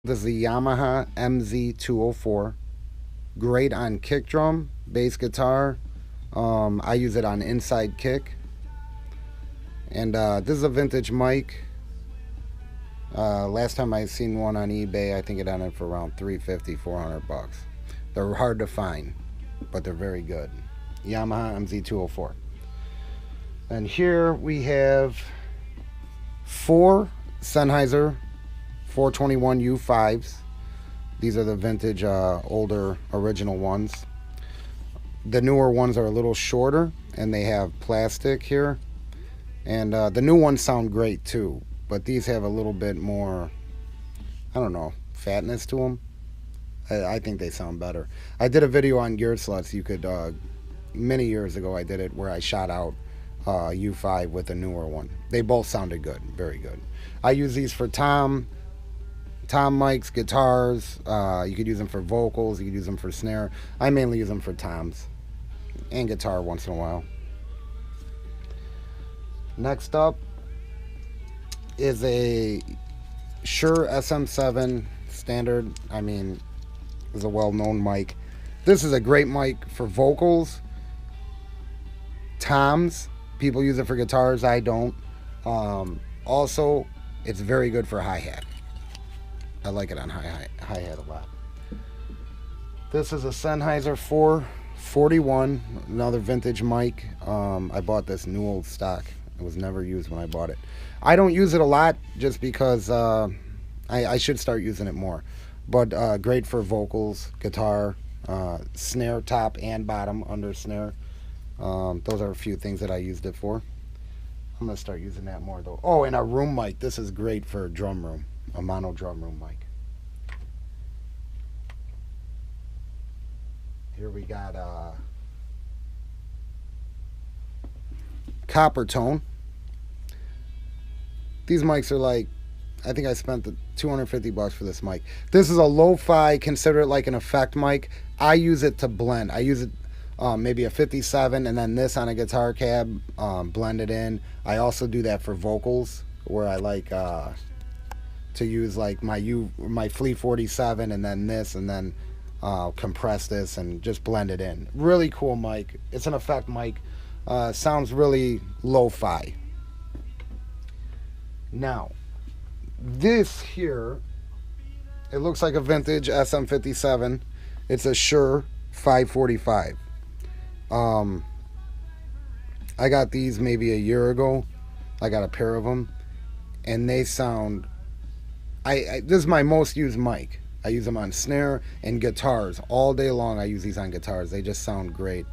This is the Yamaha MZ-204. Great on kick drum, bass guitar. I use it on inside kick. And this is a vintage mic. Last time I seen one on eBay, I think it ended for around $350, $400. They're hard to find, but they're very good. Yamaha MZ-204. And here we have 4 Sennheiser 421 U5s. These are the vintage, older, original ones. The newer ones are a little shorter, and they have plastic here. And the new ones sound great too, but these have a little bit more, I don't know, fatness to them. I think they sound better. I did a video on gear sluts. You could, many years ago I did it where I shot out U5 with a newer one. They both sounded good, very good. I use these for tom mics, guitars. You could use them for vocals, you could use them for snare. I mainly use them for toms and guitar once in a while. Next up is a Shure SM-7 standard. I mean, is a well-known mic. This is a great mic for vocals, toms. People use it for guitars. I don't. Also, it's very good for hi-hat. I like it on hi-hat a lot. This is a Sennheiser 441, another vintage mic. I bought this new old stock. It was never used when I bought it. I don't use it a lot just because I should start using it more. But great for vocals, guitar, snare, top and bottom, under snare. Those are a few things that I used it for. I'm going to start using that more though. Oh, and a room mic. This is great for a drum room, a mono drum room mic. Here we got Coppertone. These mics are like, I think I spent the $250 for this mic. This is a lo-fi, consider it like an effect mic. I use it to blend. I use it maybe a 57 and then this on a guitar cab, blend it in. I also do that for vocals where I like to use like my Flea 47 and then this and then compress this and just blend it in. Really cool mic. It's an effect mic. Sounds really lo-fi. Now, this here, it looks like a vintage SM-57. It's a Shure 545. I got these maybe a year ago. I got a pair of them, and they sound. This is my most used mic. I use them on snare and guitars all day long. I use these on guitars. They just sound great.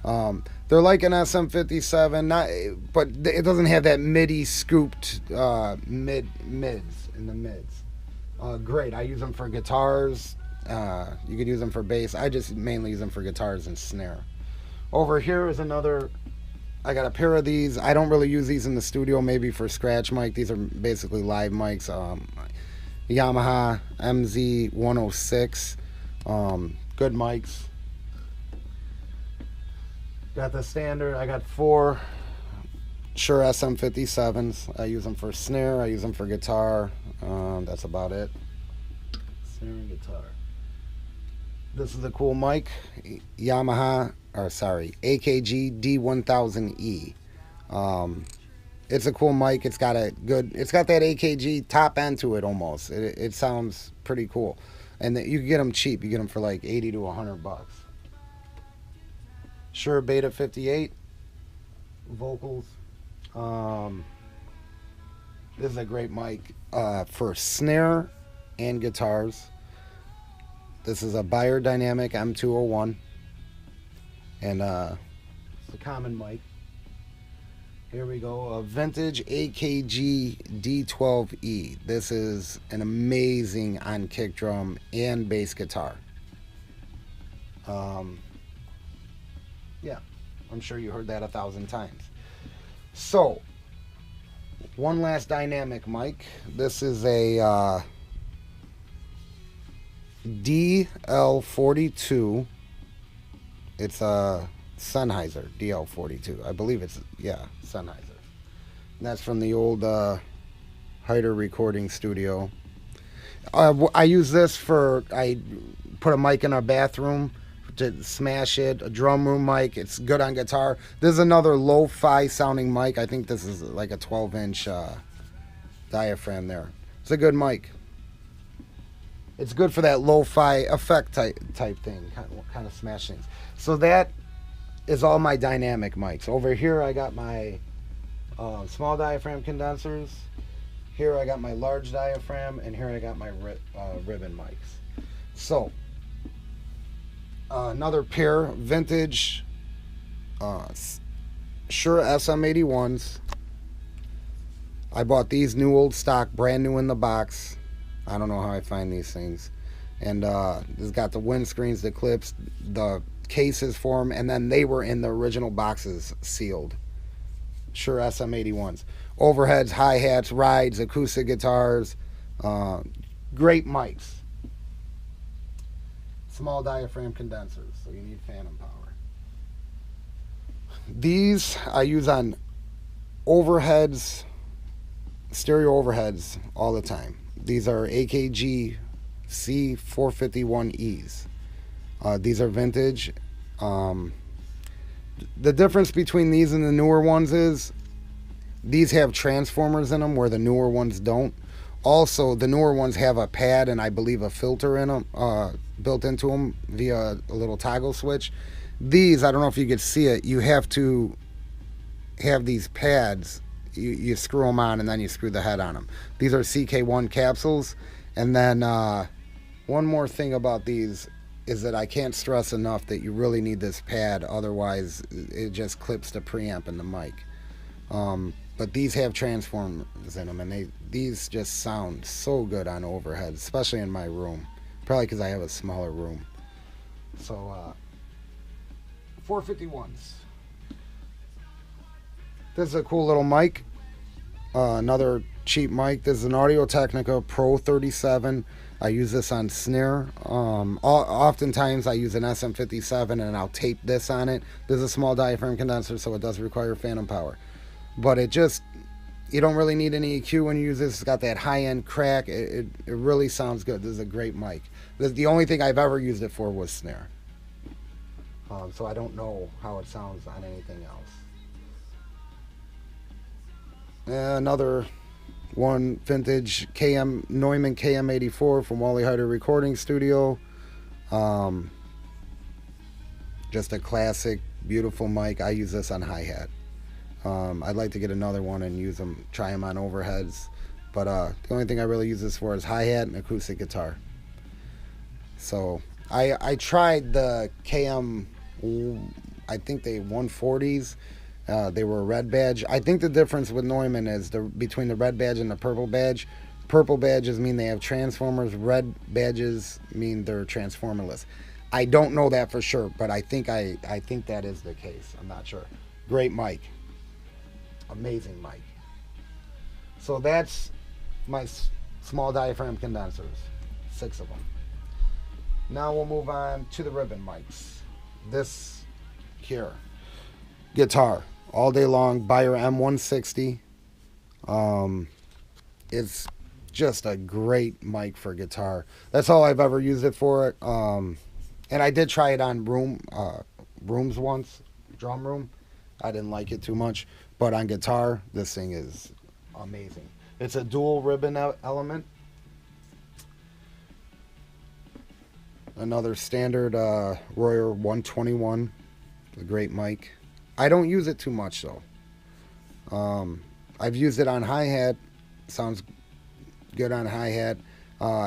They're like an SM-57, but it doesn't have that MIDI scooped mids in the mids. Great. I use them for guitars. You could use them for bass. I just mainly use them for guitars and snare. Over here is another. I got a pair of these. I don't really use these in the studio, maybe for scratch mic. These are basically live mics. Yamaha MZ-106. Good mics. Got the standard. I got 4 Shure SM-57s. I use them for snare. I use them for guitar. That's about it. Snare and guitar. This is a cool mic. Yamaha, or sorry, AKG D1000E. It's a cool mic. It's got that AKG top end to it almost. It sounds pretty cool. And you can get them cheap. You get them for like 80 to 100 bucks. Shure Beta 58 vocals. This is a great mic for snare and guitars. This is a Beyer Dynamic M201, and it's a common mic. Here we go, a vintage AKG D12E. This is an amazing on kick drum and bass guitar. Yeah, I'm sure you heard that 1,000 times. So, one last dynamic mic. This is a DL42. It's a Sennheiser DL42. I believe it's, yeah, Sennheiser. And that's from the old Hyder recording studio. I use this for, I put a mic in our bathroom to smash it, a drum room mic. It's good on guitar. This is another lo-fi sounding mic. I think this is like a 12-inch diaphragm there. It's a good mic. It's good for that lo-fi effect type thing, kind of smash things. So that is all my dynamic mics. Over here I got my small diaphragm condensers. Here I got my large diaphragm, and here I got my ribbon mics. So another pair, vintage Shure SM-81s. I bought these new old stock, brand new in the box. I don't know how I find these things. And it's got the windscreens, the clips, the cases for them, and then they were in the original boxes sealed. Shure SM-81s. Overheads, hi-hats, rides, acoustic guitars. Great mics. Small diaphragm condensers, so you need phantom power. These I use on overheads, stereo overheads all the time. These are AKG C451Es. These are vintage. The difference between these and the newer ones is these have transformers in them where the newer ones don't. Also, the newer ones have a pad and I believe a filter in them, built into them via a little toggle switch. These, I don't know if you could see it, you have to have these pads. You screw them on and then you screw the head on them. These are CK1 capsules. And then one more thing about these is that I can't stress enough that you really need this pad, otherwise it just clips the preamp in the mic. But these have transformers in them, and these just sound so good on overhead, especially in my room. Probably because I have a smaller room. So 451s. This is a cool little mic. Another cheap mic. This is an Audio Technica Pro 37. I use this on snare. Oftentimes I use an SM-57 and I'll tape this on it. This is a small diaphragm condenser, so it does require phantom power. But it just, you don't really need any EQ when you use this. It's got that high-end crack. It really sounds good. This is a great mic. The only thing I've ever used it for was snare. So I don't know how it sounds on anything else. Another one, vintage Neumann KM-84 from Wally Heider Recording Studio. Just a classic, beautiful mic. I use this on hi-hat. I'd like to get another one and use them, try them on overheads. But the only thing I really use this for is hi-hat and acoustic guitar. So I tried the KM, I think they 140s. They were a red badge. I think the difference with Neumann is between the red badge and the purple badge. Purple badges mean they have transformers. Red badges mean they're transformerless. I don't know that for sure, but I think that is the case. I'm not sure. Great mic. Amazing mic. So that's my small diaphragm condensers. 6 of them. Now we'll move on to the ribbon mics. This here. Guitar. All day long, Beyer M160. It's just a great mic for guitar. That's all I've ever used it for. And I did try it on rooms once, drum room. I didn't like it too much, but on guitar, this thing is amazing. It's a dual ribbon element. Another standard Royer 121, a great mic. I don't use it too much though. I've used it on hi-hat. Sounds good on hi-hat.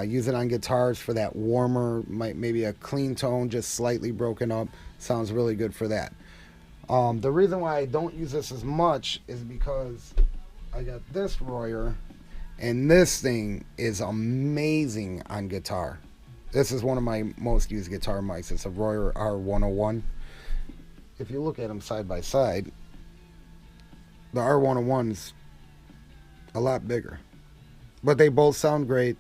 Use it on guitars for that warmer, maybe a clean tone, just slightly broken up. Sounds really good for that. The reason why I don't use this as much is because I got this Royer, and this thing is amazing on guitar. This is one of my most used guitar mics. It's a Royer R101. If you look at them side by side, the R101's a lot bigger. But they both sound great.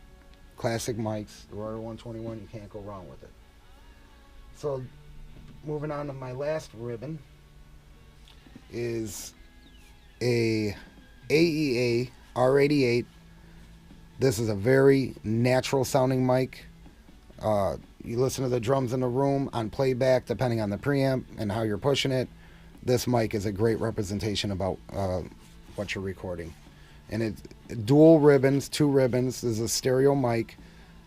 Classic mics. The Royer 121, you can't go wrong with it. So, moving on to my last ribbon is a AEA R88 This is a very natural sounding mic. You listen to the drums in the room on playback, depending on the preamp and how you're pushing it. This mic is a great representation about what you're recording. And it's dual ribbons, 2 ribbons. This is a stereo mic.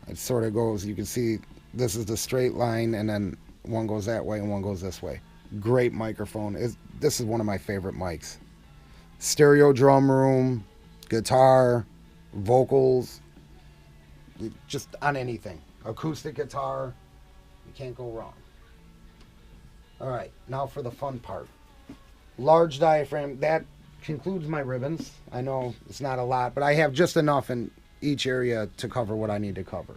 It sort of goes, you can see this is the straight line, and then one goes that way and one goes this way. Great microphone. This is one of my favorite mics. Stereo drum room, guitar, vocals, just on anything. Acoustic guitar, you can't go wrong. All right, now for the fun part. Large diaphragm, that concludes my ribbons. I know it's not a lot, but I have just enough in each area to cover what I need to cover.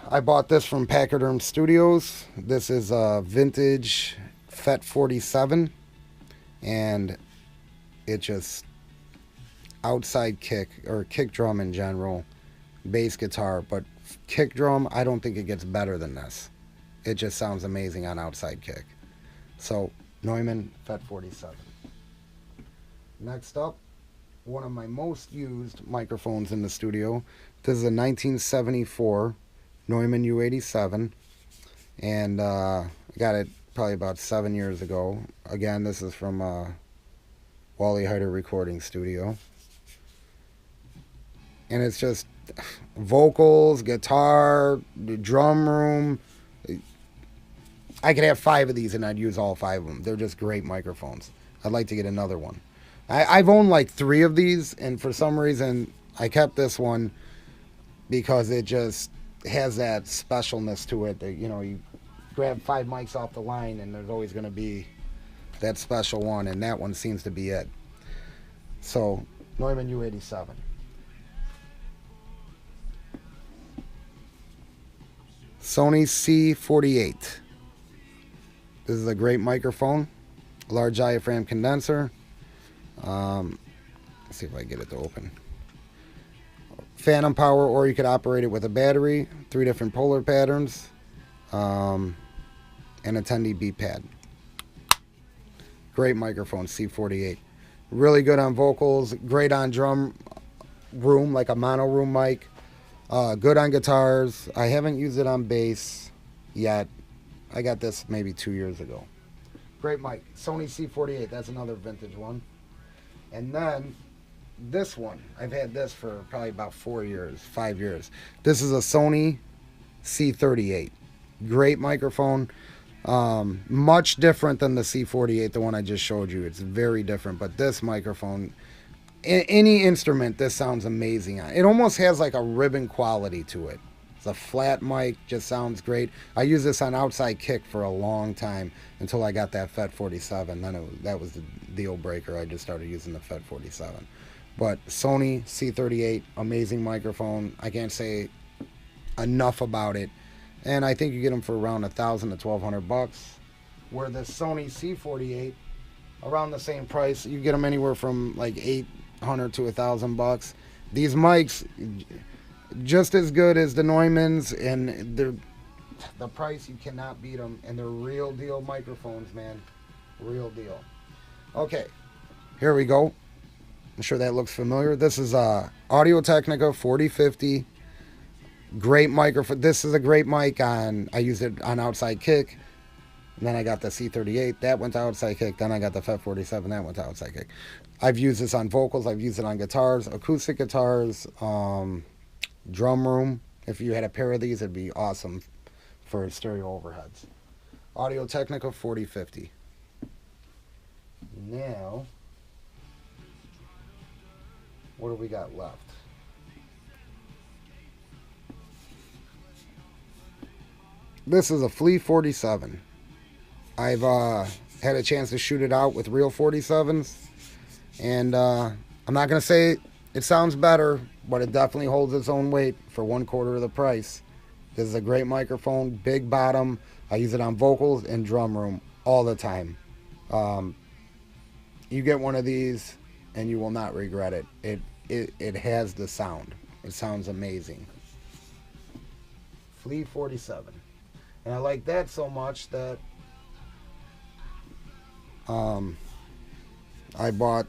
I bought this from Pachyderm Studios. This is a vintage FET 47, and it just outside kick, or kick drum in general, bass guitar, but kick drum, I don't think it gets better than this. It just sounds amazing on outside kick. So Neumann FET 47. Next up, one of my most used microphones in the studio. This is a 1974 Neumann U87, and I got it probably about 7 years ago. Again, this is from Wally Heider Recording Studio. And it's just vocals, guitar, the drum room. I could have 5 of these and I'd use all 5 of them. They're just great microphones. I'd like to get another one. I've owned like 3 of these, and for some reason I kept this one because it just has that specialness to it that, you know, you grab 5 mics off the line and there's always going to be that special one, and that one seems to be it. So Neumann U87. Sony C48. This is a great microphone. Large diaphragm condenser. Let's see if I can get it to open. Phantom power, or you could operate it with a battery. 3 different polar patterns. And a 10 dB pad. Great microphone, C48. Really good on vocals. Great on drum room, like a mono room mic. Good on guitars. I haven't used it on bass yet. I got this maybe 2 years ago. Great mic. Sony C48. That's another vintage one. And then this one. I've had this for probably about 4 years, 5 years. This is a Sony C38. Great microphone. Much different than the C48, the one I just showed you. It's very different. But this microphone, any instrument, this sounds amazing on. It almost has like a ribbon quality to it. It's a flat mic, just sounds great. I used this on outside kick for a long time until I got that FET 47. Then that was the deal breaker. I just started using the FET 47. But Sony C38, amazing microphone. I can't say enough about it. And I think you get them for around $1,000 to $1,200. Where the Sony C48, around the same price, you get them anywhere from like $800 to $1,000. These mics, just as good as the Neumanns, and the price, you cannot beat them, and they're real deal microphones, man. Real deal. Okay, here we go. I'm sure that looks familiar. This is Audio Technica 4050. Great microphone. This is a great mic on. I use it on outside kick. And then I got the C38. That went to outside kick. Then I got the FET 47. That went to outside kick. I've used this on vocals. I've used it on guitars, acoustic guitars, drum room. If you had a pair of these, it'd be awesome for stereo overheads. Audio Technica 4050. Now, what do we got left? This is a Flea 47. I've had a chance to shoot it out with real 47s, and I'm not going to say it sounds better, but it definitely holds its own weight for 1/4 of the price. This is a great microphone, big bottom. I use it on vocals and drum room all the time. You get one of these and you will not regret it. It has the sound. It sounds amazing. Flea 47. And I like that so much that I bought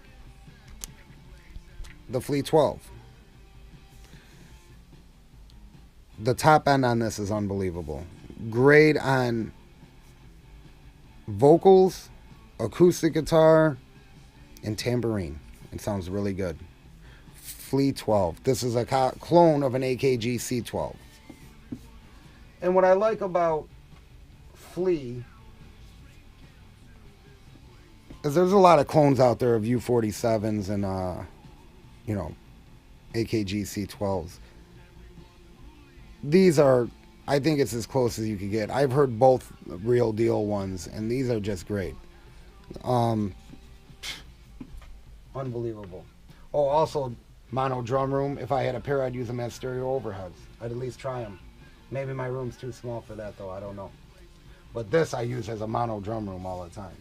the Flea 12. the top end on this is unbelievable. Great on vocals, acoustic guitar, and tambourine. It sounds really good. Flea 12. This is a clone of an AKG C12. And what I like about Flea is there's a lot of clones out there of U47s and you know, AKG C12s. These are, I think it's as close as you could get. I've heard both real deal ones, and these are just great. Unbelievable. Oh, also mono drum room. If I had a pair, I'd use them as stereo overheads. I'd at least try them. Maybe my room's too small for that, though. I don't know. But this I use as a mono drum room all the time.